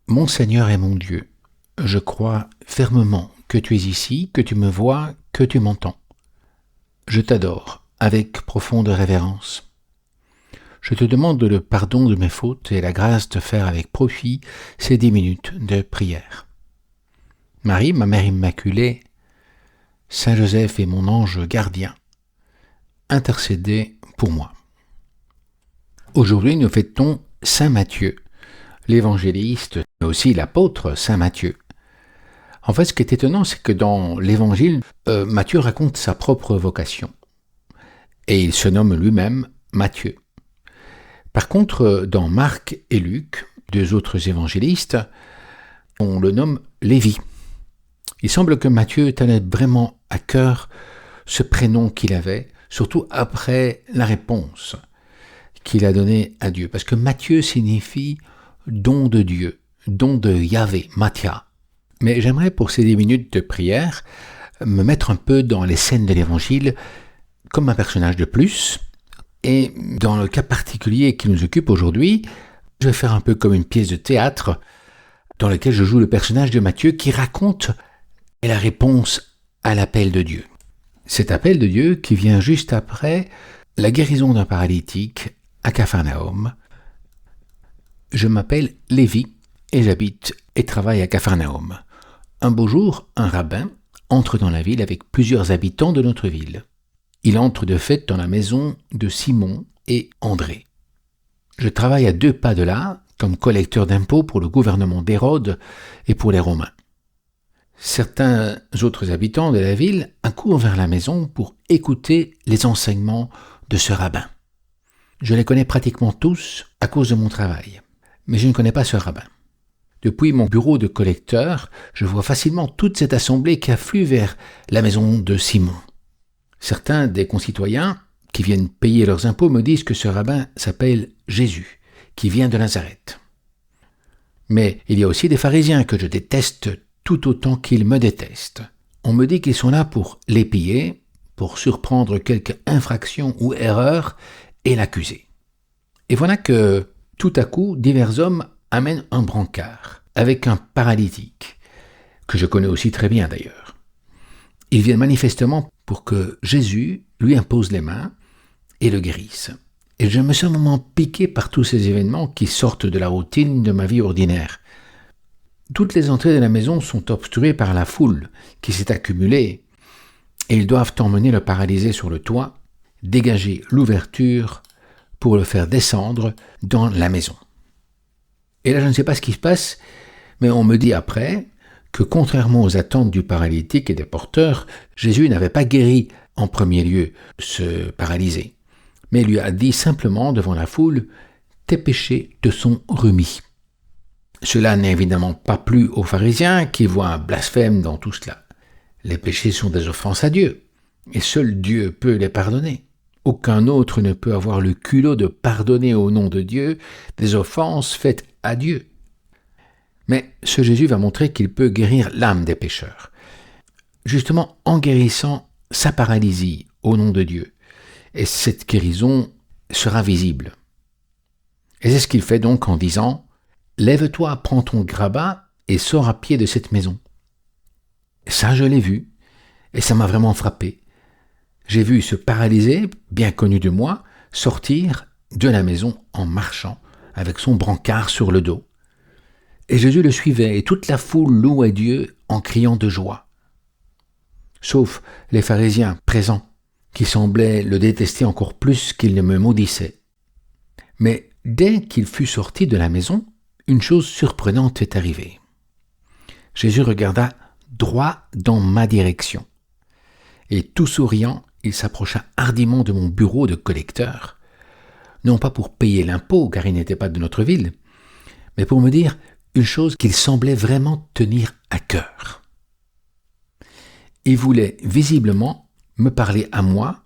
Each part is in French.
Mon Seigneur et mon Dieu, je crois fermement que tu es ici, que tu me vois, que tu m'entends. Je t'adore avec profonde révérence. Je te demande le pardon de mes fautes et la grâce de faire avec profit ces 10 minutes de prière. Marie, ma mère immaculée, Saint Joseph et mon ange gardien, intercédez pour moi. Aujourd'hui, nous fêtons Saint Matthieu, l'évangéliste, mais aussi l'apôtre Saint Matthieu. En fait, ce qui est étonnant, c'est que dans l'évangile, Matthieu raconte sa propre vocation. Et il se nomme lui-même Matthieu. Par contre, dans Marc et Luc, deux autres évangélistes, on le nomme Lévi. Il semble que Matthieu tenait vraiment à cœur ce prénom qu'il avait, surtout après la réponse qu'il a donnée à Dieu. Parce que Matthieu signifie don de Dieu, don de Yahvé, Mathia. Mais j'aimerais pour ces 10 minutes de prière me mettre un peu dans les scènes de l'évangile comme un personnage de plus. Et dans le cas particulier qui nous occupe aujourd'hui, je vais faire un peu comme une pièce de théâtre dans laquelle je joue le personnage de Matthieu qui raconte la réponse à l'appel de Dieu. Cet appel de Dieu qui vient juste après la guérison d'un paralytique à Capharnaüm. Je m'appelle Lévi et j'habite et travaille à Capharnaüm. Un beau jour, un rabbin entre dans la ville avec plusieurs habitants de notre ville. Il entre de fait dans la maison de Simon et André. Je travaille à 2 pas de là, comme collecteur d'impôts pour le gouvernement d'Hérode et pour les Romains. Certains autres habitants de la ville accourent vers la maison pour écouter les enseignements de ce rabbin. Je les connais pratiquement tous à cause de mon travail, mais je ne connais pas ce rabbin. Depuis mon bureau de collecteur, je vois facilement toute cette assemblée qui afflue vers la maison de Simon. Certains des concitoyens qui viennent payer leurs impôts me disent que ce rabbin s'appelle Jésus, qui vient de Nazareth. Mais il y a aussi des pharisiens que je déteste tout autant qu'ils me détestent. On me dit qu'ils sont là pour l'épier, pour surprendre quelque infraction ou erreur et l'accuser. Et voilà que, tout à coup, divers hommes amènent un brancard avec un paralytique, que je connais aussi très bien d'ailleurs. Ils viennent manifestement pour que Jésus lui impose les mains et le guérisse. Et je me sens un moment piqué par tous ces événements qui sortent de la routine de ma vie ordinaire. Toutes les entrées de la maison sont obstruées par la foule qui s'est accumulée et ils doivent emmener le paralysé sur le toit, dégager l'ouverture pour le faire descendre dans la maison. Et là, je ne sais pas ce qui se passe, mais on me dit après que contrairement aux attentes du paralytique et des porteurs, Jésus n'avait pas guéri en premier lieu ce paralysé, mais lui a dit simplement devant la foule « Tes péchés te sont remis ». Cela n'est évidemment pas plu aux pharisiens qui voient un blasphème dans tout cela. Les péchés sont des offenses à Dieu, et seul Dieu peut les pardonner. Aucun autre ne peut avoir le culot de pardonner au nom de Dieu des offenses faites à Dieu. Mais ce Jésus va montrer qu'il peut guérir l'âme des pécheurs, justement en guérissant sa paralysie au nom de Dieu. Et cette guérison sera visible. Et c'est ce qu'il fait donc en disant « Lève-toi, prends ton grabat et sors à pied de cette maison. » Ça, je l'ai vu, et ça m'a vraiment frappé. J'ai vu ce paralysé, bien connu de moi, sortir de la maison en marchant, avec son brancard sur le dos. Et Jésus le suivait, et toute la foule louait Dieu en criant de joie. Sauf les pharisiens présents, qui semblaient le détester encore plus qu'il ne me maudissait. Mais dès qu'il fut sorti de la maison, une chose surprenante est arrivée. Jésus regarda droit dans ma direction, et tout souriant, il s'approcha hardiment de mon bureau de collecteur, non pas pour payer l'impôt, car il n'était pas de notre ville, mais pour me dire une chose qu'il semblait vraiment tenir à cœur. Il voulait visiblement me parler à moi,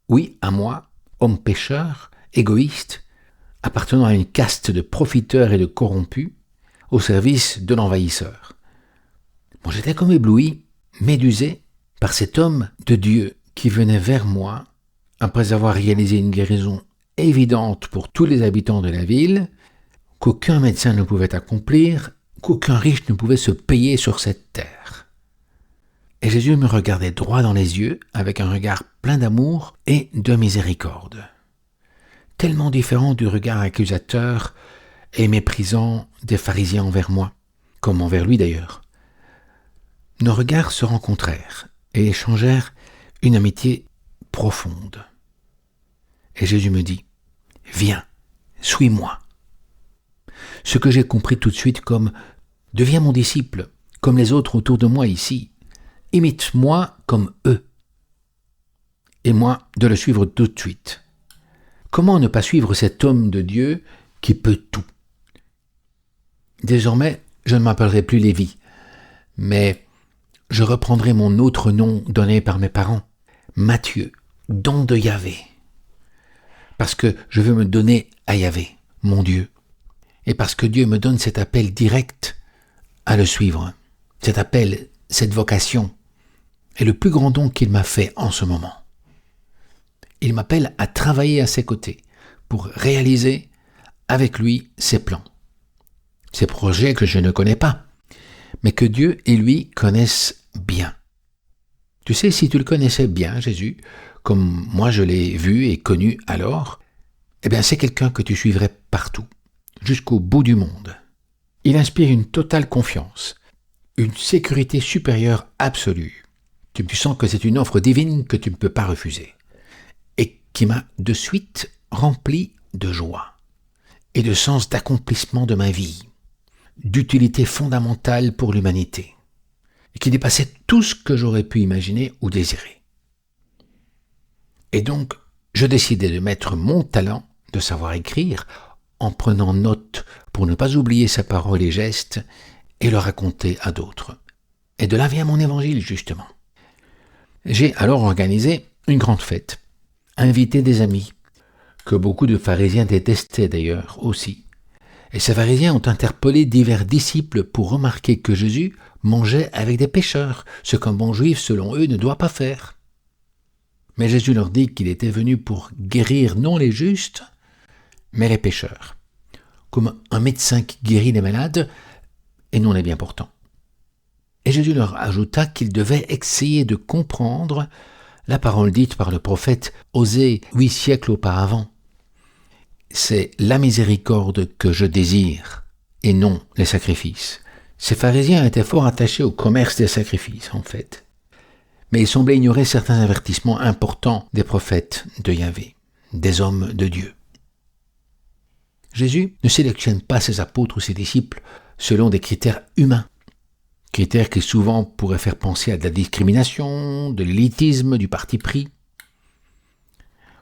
oui, à moi, homme pécheur, égoïste, appartenant à une caste de profiteurs et de corrompus, au service de l'envahisseur. Bon, j'étais comme ébloui, médusé par cet homme de Dieu qui venait vers moi, après avoir réalisé une guérison évidente pour tous les habitants de la ville, qu'aucun médecin ne pouvait accomplir, qu'aucun riche ne pouvait se payer sur cette terre. Et Jésus me regardait droit dans les yeux avec un regard plein d'amour et de miséricorde. Tellement différent du regard accusateur et méprisant des pharisiens envers moi, comme envers lui d'ailleurs. Nos regards se rencontrèrent et échangèrent une amitié profonde. Et Jésus me dit « Viens, suis-moi ». Ce que j'ai compris tout de suite comme « Deviens mon disciple, comme les autres autour de moi ici. Imite-moi comme eux. » Et moi, de le suivre tout de suite. Comment ne pas suivre cet homme de Dieu qui peut tout? Désormais, je ne m'appellerai plus Lévi, mais je reprendrai mon autre nom donné par mes parents, Matthieu, don de Yahvé. Parce que je veux me donner à Yahvé, mon Dieu. Et parce que Dieu me donne cet appel direct à le suivre. Cet appel, cette vocation, est le plus grand don qu'il m'a fait en ce moment. Il m'appelle à travailler à ses côtés pour réaliser avec lui ses plans. Ces projets que je ne connais pas, mais que Dieu et lui connaissent bien. Tu sais, si tu le connaissais bien, Jésus, comme moi je l'ai vu et connu alors, eh bien c'est quelqu'un que tu suivrais partout, jusqu'au bout du monde. Il inspire une totale confiance, une sécurité supérieure absolue. Tu sens que c'est une offre divine que tu ne peux pas refuser, et qui m'a de suite rempli de joie et de sens d'accomplissement de ma vie, d'utilité fondamentale pour l'humanité, et qui dépassait tout ce que j'aurais pu imaginer ou désirer. Et donc, je décidai de mettre mon talent de savoir écrire en prenant note pour ne pas oublier sa parole et gestes et le raconter à d'autres. Et de là vient mon évangile, justement. J'ai alors organisé une grande fête, invité des amis, que beaucoup de pharisiens détestaient d'ailleurs aussi. Et ces pharisiens ont interpellé divers disciples pour remarquer que Jésus mangeait avec des pécheurs, ce qu'un bon juif, selon eux, ne doit pas faire. Mais Jésus leur dit qu'il était venu pour guérir non les justes, mais les pécheurs, comme un médecin qui guérit les malades et non les bien portants. Et Jésus leur ajouta qu'ils devaient essayer de comprendre la parole dite par le prophète Osée 8 siècles auparavant. C'est la miséricorde que je désire, et non les sacrifices. Ces pharisiens étaient fort attachés au commerce des sacrifices, en fait. Mais ils semblaient ignorer certains avertissements importants des prophètes de Yahvé, des hommes de Dieu. Jésus ne sélectionne pas ses apôtres ou ses disciples selon des critères humains, critères qui souvent pourraient faire penser à de la discrimination, de l'élitisme, du parti pris.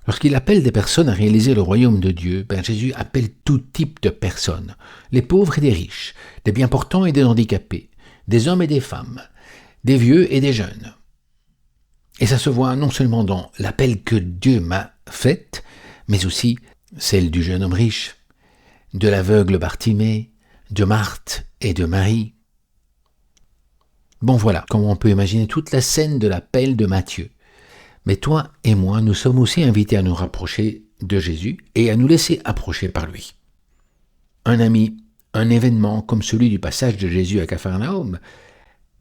Lorsqu'il appelle des personnes à réaliser le royaume de Dieu, Jésus appelle tout type de personnes, les pauvres et des riches, des bien portants et des handicapés, des hommes et des femmes, des vieux et des jeunes. Et ça se voit non seulement dans l'appel que Dieu m'a fait, mais aussi celle du jeune homme riche, de l'aveugle Bartimée, de Marthe et de Marie. Bon voilà, comment on peut imaginer toute la scène de l'appel de Matthieu. Mais toi et moi, nous sommes aussi invités à nous rapprocher de Jésus et à nous laisser approcher par lui. Un ami, un événement comme celui du passage de Jésus à Capharnaüm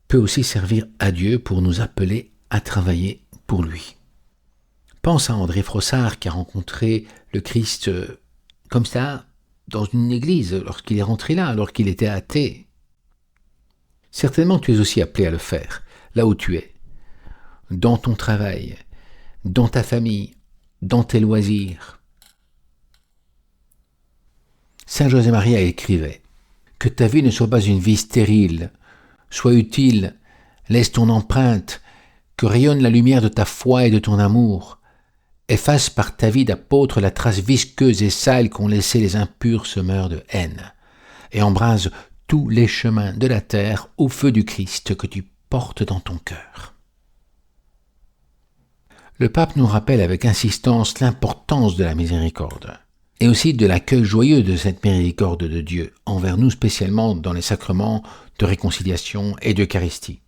peut aussi servir à Dieu pour nous appeler à travailler pour lui. Pense à André Frossard qui a rencontré le Christ comme ça dans une église lorsqu'il est rentré là, alors qu'il était athée. Certainement tu es aussi appelé à le faire, là où tu es, dans ton travail, dans ta famille, dans tes loisirs. Saint José Maria écrivait « Que ta vie ne soit pas une vie stérile, sois utile, laisse ton empreinte, que rayonne la lumière de ta foi et de ton amour, efface par ta vie d'apôtre la trace visqueuse et sale qu'ont laissé les impurs semeurs de haine, et embrase tous les chemins de la terre au feu du Christ que tu portes dans ton cœur. » Le pape nous rappelle avec insistance l'importance de la miséricorde et aussi de l'accueil joyeux de cette miséricorde de Dieu envers nous spécialement dans les sacrements de réconciliation et d'Eucharistie.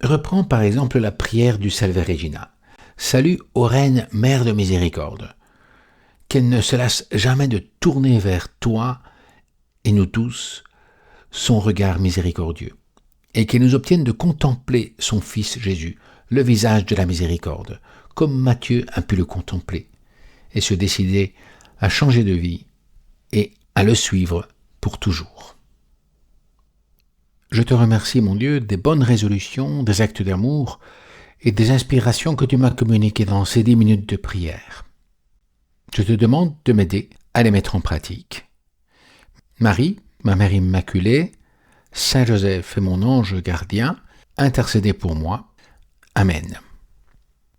Reprends par exemple la prière du Salve Regina. Salut ô Reine, Mère de miséricorde. Qu'elle ne se lasse jamais de tourner vers toi et nous tous son regard miséricordieux et qu'il nous obtienne de contempler son Fils Jésus, le visage de la miséricorde, comme Matthieu a pu le contempler, et se décider à changer de vie et à le suivre pour toujours. Je te remercie, mon Dieu, des bonnes résolutions, des actes d'amour et des inspirations que tu m'as communiquées dans ces 10 minutes de prière. Je te demande de m'aider à les mettre en pratique. Marie, ma Mère Immaculée, Saint Joseph et mon ange gardien, intercédez pour moi. Amen.